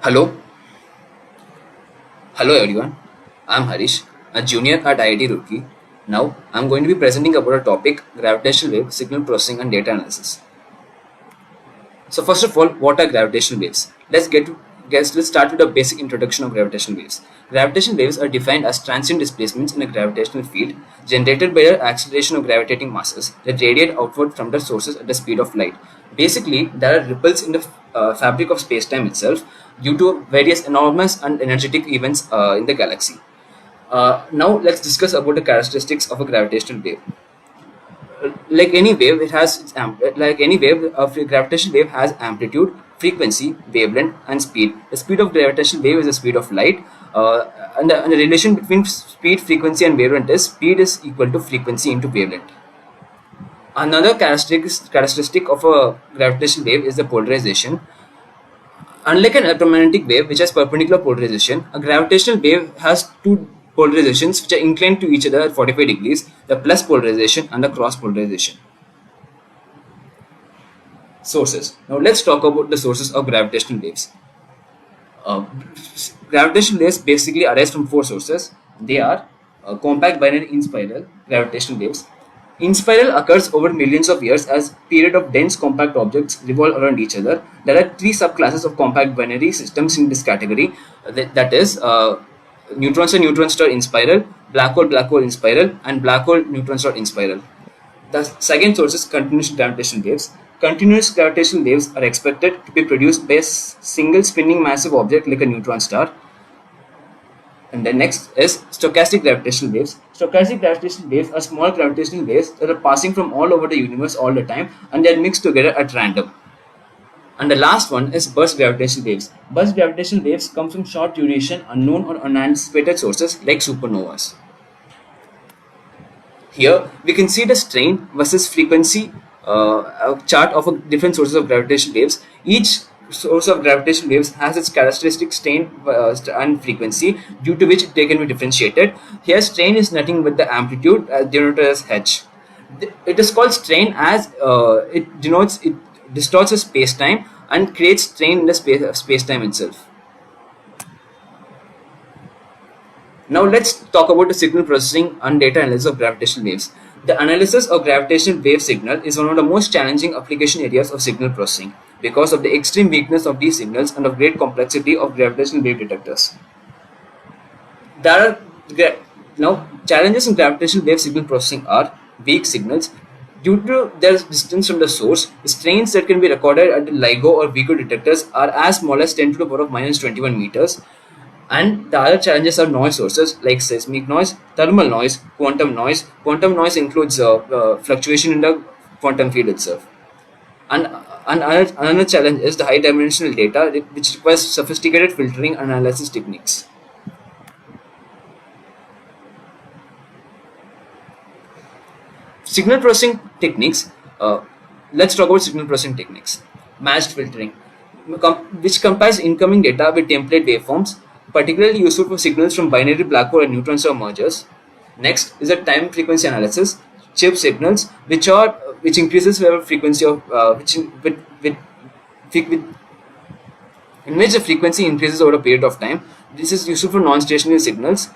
Hello, hello everyone. I'm Harish, a junior at IIT Roorkee. Now, I'm going to be presenting about a topic: gravitational wave, signal processing, and data analysis. So, first of all, what are gravitational waves? Let's start with a basic introduction of gravitational waves. Gravitational waves are defined as transient displacements in a gravitational field generated by the acceleration of gravitating masses that radiate outward from their sources at the speed of light. Basically, there are ripples in the fabric of space-time itself due to various enormous and energetic events in the galaxy. Now, let's discuss about the characteristics of a gravitational wave. Like any wave, it has like any wave, a gravitational wave has amplitude, frequency, wavelength, and speed. The speed of gravitational wave is the speed of light, and the relation between speed, frequency, and wavelength is speed is equal to frequency into wavelength. Another characteristic of a gravitational wave is the polarization. Unlike an electromagnetic wave, which has perpendicular polarization, a gravitational wave has two polarizations which are inclined to each other at 45 degrees, the plus polarization and the cross polarization. Sources. Now let's talk about the sources of gravitational waves. Uh, Gravitational waves basically arise from four sources. They are compact binary in spiral gravitational waves. In spiral occurs over millions of years as period of dense compact objects revolve around each other. There are three subclasses of compact binary systems in this category. That is neutron star neutron star in spiral, black hole in spiral, and black hole neutron star in spiral. The second source is continuous gravitational waves. Continuous gravitational waves are expected to be produced by a single spinning massive object like a neutron star. And then next is stochastic gravitational waves. Stochastic gravitational waves are small gravitational waves that are passing from all over the universe all the time, and they are mixed together at random. And the last one is burst gravitational waves. Burst gravitational waves come from short duration, unknown or unanticipated sources like supernovas. Here we can see the strain versus frequency chart of different sources of gravitational waves. Each source of gravitational waves has its characteristic strain and frequency, due to which they can be differentiated. Here strain is nothing but the amplitude denoted as h. It is called strain as it distorts the space-time and creates strain in the space-time itself. Now let's talk about the signal processing and data analysis of gravitational waves. The analysis of gravitational wave signal is one of the most challenging application areas of signal processing because of the extreme weakness of these signals and of great complexity of gravitational wave detectors. There are now challenges in gravitational wave signal processing are weak signals. Due to their distance from the source, the strains that can be recorded at the LIGO or Vigo detectors are as small as 10 to the power of minus 21 meters. And the other challenges are noise sources like seismic noise, thermal noise, quantum noise. Quantum noise includes fluctuation in the quantum field itself. And another challenge is the high dimensional data, which requires sophisticated filtering and analysis techniques. Signal processing techniques. Let's talk about signal processing techniques. Matched filtering, which compares incoming data with template waveforms, particularly useful for signals from binary black hole and neutron star mergers. Next is a time frequency analysis, chip signals, which increases the frequency of with in which the frequency increases over a period of time. This is useful for non-stationary signals.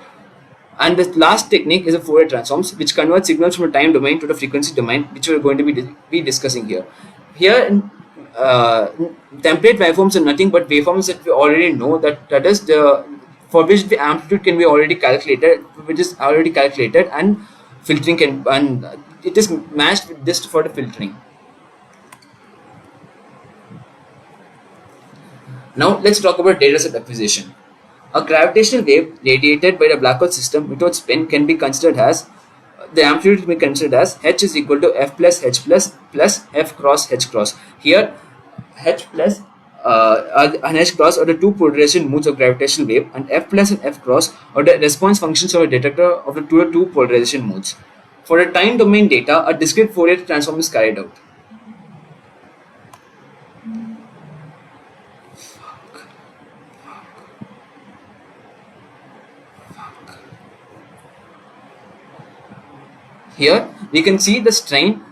And the last technique is a Fourier transforms, which converts signals from a time domain to the frequency domain, which we are going to be discussing here. Here, template waveforms are nothing but waveforms that we already know, that is the for which the amplitude can be already calculated, and filtering and it is matched with this for the filtering. Now let's talk about dataset acquisition. A gravitational wave radiated by the black hole system without spin can be considered as the amplitude can be considered as h is equal to f plus h plus f cross h cross. Here, h plus and h cross are the two polarization modes of gravitational wave, and f plus and f cross are the response functions of a detector of the two polarization modes. For the time domain data, a discrete Fourier transform is carried out. Here we can see the strain.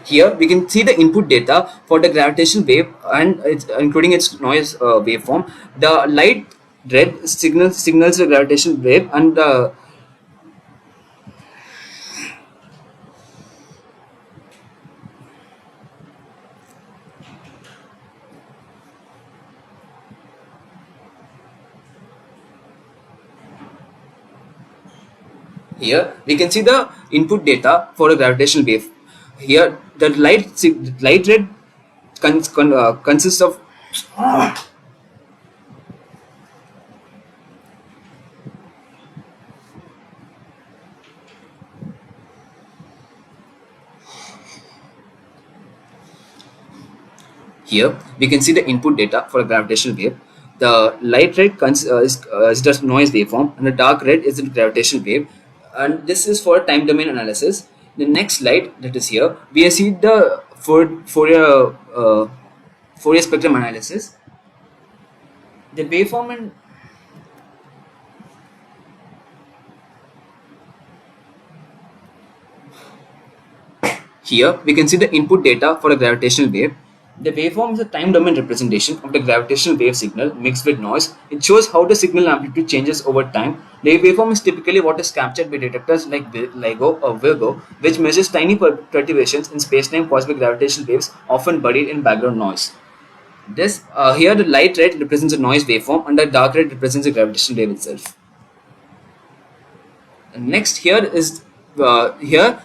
Here we can see the input data for the gravitational wave and including its noise waveform. The light red signals the gravitational wave, and here we can see the input data for a gravitational wave. Here the light red consists of. Here we can see the input data for a gravitational wave. The light red is the noise waveform, and the dark red is the gravitational wave. And this is for time domain analysis. The next slide that is here, we see the Fourier spectrum analysis. The waveform and here we can see the input data for a gravitational wave. The waveform is a time domain representation of the gravitational wave signal mixed with noise. It shows how the signal amplitude changes over time. The waveform is typically what is captured by detectors like LIGO or Virgo, which measures tiny perturbations in spacetime caused by gravitational waves, often buried in background noise. This here the light red represents a noise waveform, and the dark red represents the gravitational wave itself. Next here is here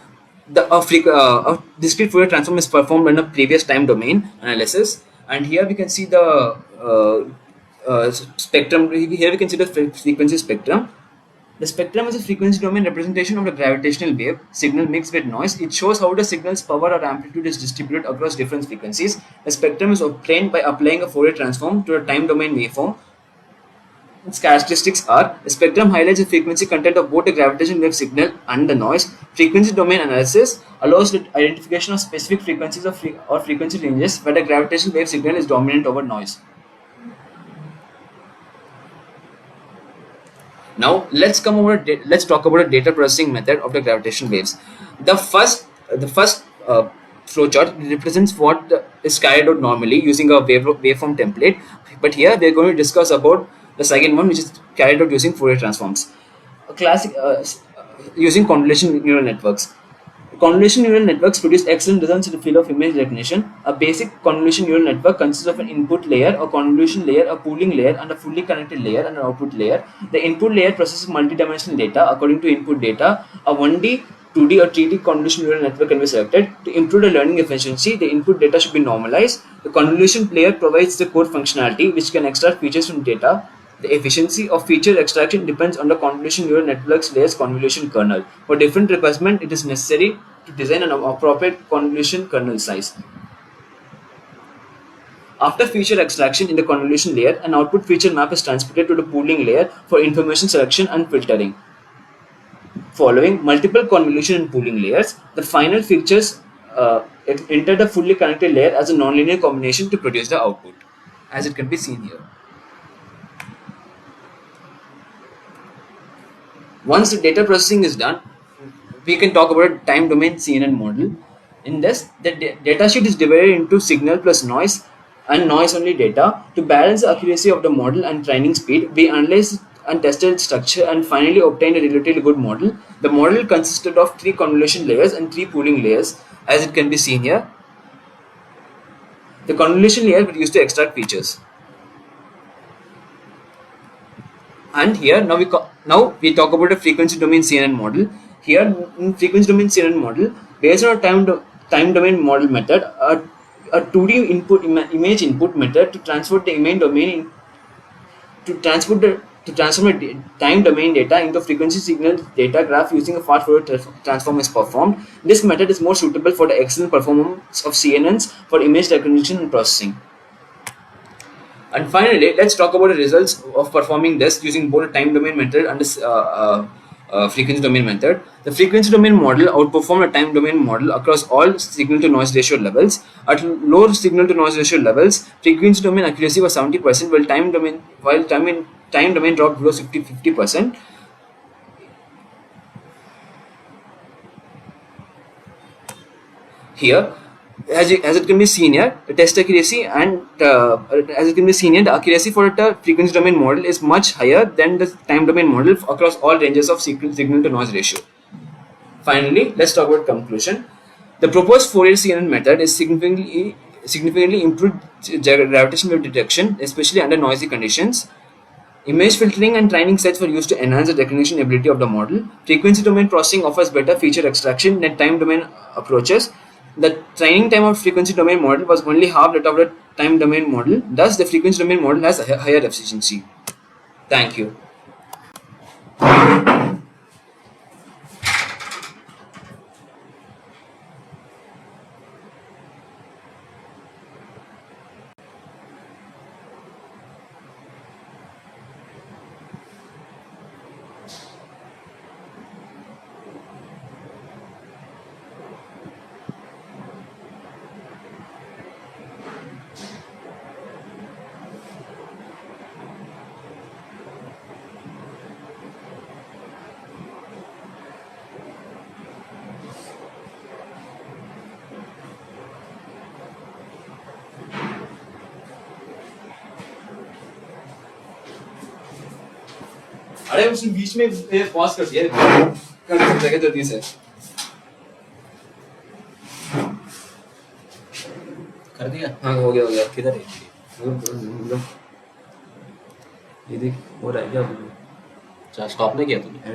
the a discrete Fourier transform is performed in a previous time domain analysis, and here we can see the spectrum. Here we can see the frequency spectrum. The spectrum is a frequency domain representation of the gravitational wave signal mixed with noise. It shows how the signal's power or amplitude is distributed across different frequencies. The spectrum is obtained by applying a Fourier transform to a time domain waveform. Its characteristics are: the spectrum highlights the frequency content of both the gravitational wave signal and the noise. Frequency domain analysis allows the identification of specific frequencies or frequency ranges where the gravitational wave signal is dominant over noise. Now let's talk about the data processing method of the gravitational waves. The first flowchart represents what is carried out normally using a waveform template. But here we are going to discuss about the second one, which is carried out using Fourier transforms. A classic using convolution neural networks. Convolution neural networks produce excellent results in the field of image recognition. A basic convolution neural network consists of an input layer, a convolution layer, a pooling layer, and a fully connected layer and an output layer. The input layer processes multidimensional data according to input data. A 1D, 2D, or 3D convolution neural network can be selected. To improve the learning efficiency, the input data should be normalized. The convolution layer provides the core functionality which can extract features from data. The efficiency of feature extraction depends on the convolution neural network's layer's convolution kernel. For different requirements, it is necessary to design an appropriate convolution kernel size. After feature extraction in the convolution layer, an output feature map is transmitted to the pooling layer for information selection and filtering. Following multiple convolution and pooling layers, the final features enter the fully connected layer as a nonlinear combination to produce the output, as it can be seen here. Once the data processing is done, we can talk about a time domain CNN model. In this, the data sheet is divided into signal plus noise and noise only data. To balance the accuracy of the model and training speed, we analyzed and tested structure and finally obtained a relatively good model. The model consisted of 3 convolution layers and 3 pooling layers, as it can be seen here. The convolution layer was used to extract features. And here now we talk about a frequency domain CNN model. Here in frequency domain CNN model, based on a time domain model method, a 2D image input method to transfer the image domain to transform the time domain data into frequency signal data graph using a fast Fourier transform is performed. This method is more suitable for the excellent performance of CNNs for image recognition and processing. And finally, let's talk about the results of performing this using both a time domain method and a frequency domain method. The frequency domain model outperformed a time domain model across all signal to noise ratio levels. At low signal to noise ratio levels, frequency domain accuracy was 70%, while time domain dropped below 50%. Here, as it can be seen here, the test accuracy and as it can be seen here, the accuracy for the frequency domain model is much higher than the time domain model across all ranges of signal to noise ratio. Finally, let's talk about conclusion. The proposed Fourier CNN method is significantly improved gravitational wave detection, especially under noisy conditions. Image filtering and training sets were used to enhance the recognition ability of the model. Frequency domain processing offers better feature extraction than time domain approaches. The training time of frequency domain model was only half that of the time domain model. Thus, the frequency domain model has a higher efficiency. Thank you. अरे उसने बीच में pause कर दिया कर देगा जल्दी से कर दिया। हाँ हो गया किधर है? ये देख हो रहा है क्या अच्छा, स्टॉप नहीं किया तूने?